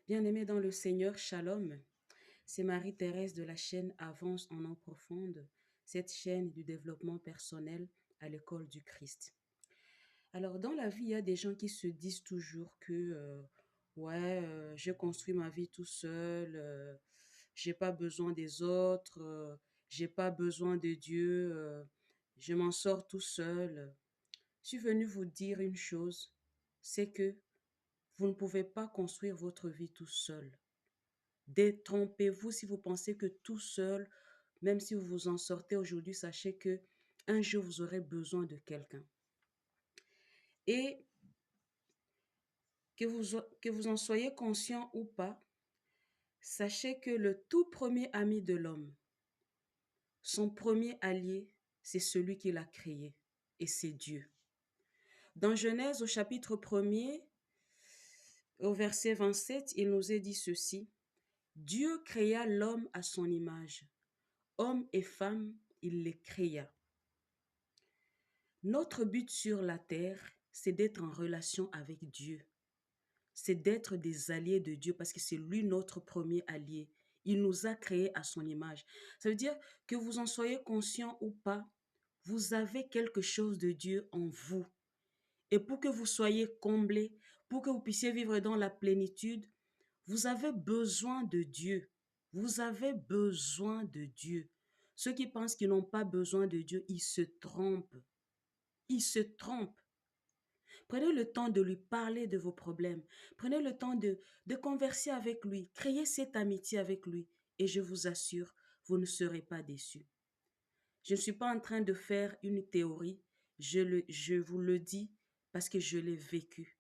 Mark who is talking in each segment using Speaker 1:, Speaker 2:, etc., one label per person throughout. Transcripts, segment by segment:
Speaker 1: Bien-aimés dans le Seigneur, Shalom. C'est Marie-Thérèse de la chaîne Avance en eau profonde, cette chaîne du développement personnel à l'école du Christ. Alors, dans la vie, il y a des gens qui se disent toujours que, je construis ma vie tout seul, j'ai pas besoin des autres, j'ai pas besoin de Dieu, je m'en sors tout seul. Je suis venue vous dire une chose, c'est que vous ne pouvez pas construire votre vie tout seul. Détrompez-vous si vous pensez que tout seul, même si vous vous en sortez aujourd'hui, sachez que un jour vous aurez besoin de quelqu'un. Et que vous en soyez conscient ou pas, sachez que le tout premier ami de l'homme, son premier allié, c'est celui qui l'a créé, et c'est Dieu. Dans Genèse au chapitre 1er, au verset 27, il nous est dit ceci: Dieu créa l'homme à son image. Homme et femme, il les créa. Notre but sur la terre, c'est d'être en relation avec Dieu. C'est d'être des alliés de Dieu parce que c'est lui notre premier allié. Il nous a créés à son image. Ça veut dire que vous en soyez conscient ou pas, vous avez quelque chose de Dieu en vous. Et pour que vous soyez comblés, pour que vous puissiez vivre dans la plénitude, vous avez besoin de Dieu. Vous avez besoin de Dieu. Ceux qui pensent qu'ils n'ont pas besoin de Dieu, ils se trompent. Ils se trompent. Prenez le temps de lui parler de vos problèmes. Prenez le temps de converser avec lui. Créez cette amitié avec lui. Et je vous assure, vous ne serez pas déçus. Je ne suis pas en train de faire une théorie. Je vous le dis parce que je l'ai vécu.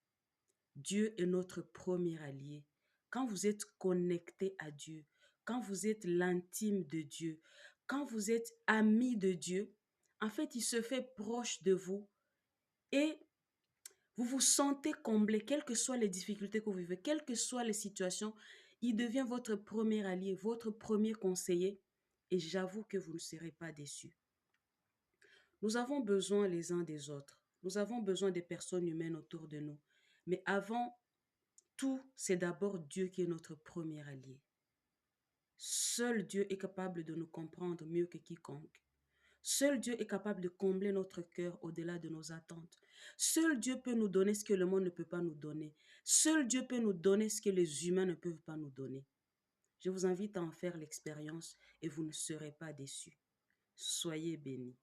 Speaker 1: Dieu est notre premier allié. Quand vous êtes connecté à Dieu, quand vous êtes l'intime de Dieu, quand vous êtes ami de Dieu, en fait, il se fait proche de vous et vous vous sentez comblé, quelles que soient les difficultés que vous vivez, quelles que soient les situations, il devient votre premier allié, votre premier conseiller et j'avoue que vous ne serez pas déçus. Nous avons besoin les uns des autres. Nous avons besoin des personnes humaines autour de nous. Mais avant tout, c'est d'abord Dieu qui est notre premier allié. Seul Dieu est capable de nous comprendre mieux que quiconque. Seul Dieu est capable de combler notre cœur au-delà de nos attentes. Seul Dieu peut nous donner ce que le monde ne peut pas nous donner. Seul Dieu peut nous donner ce que les humains ne peuvent pas nous donner. Je vous invite à en faire l'expérience et vous ne serez pas déçus. Soyez bénis.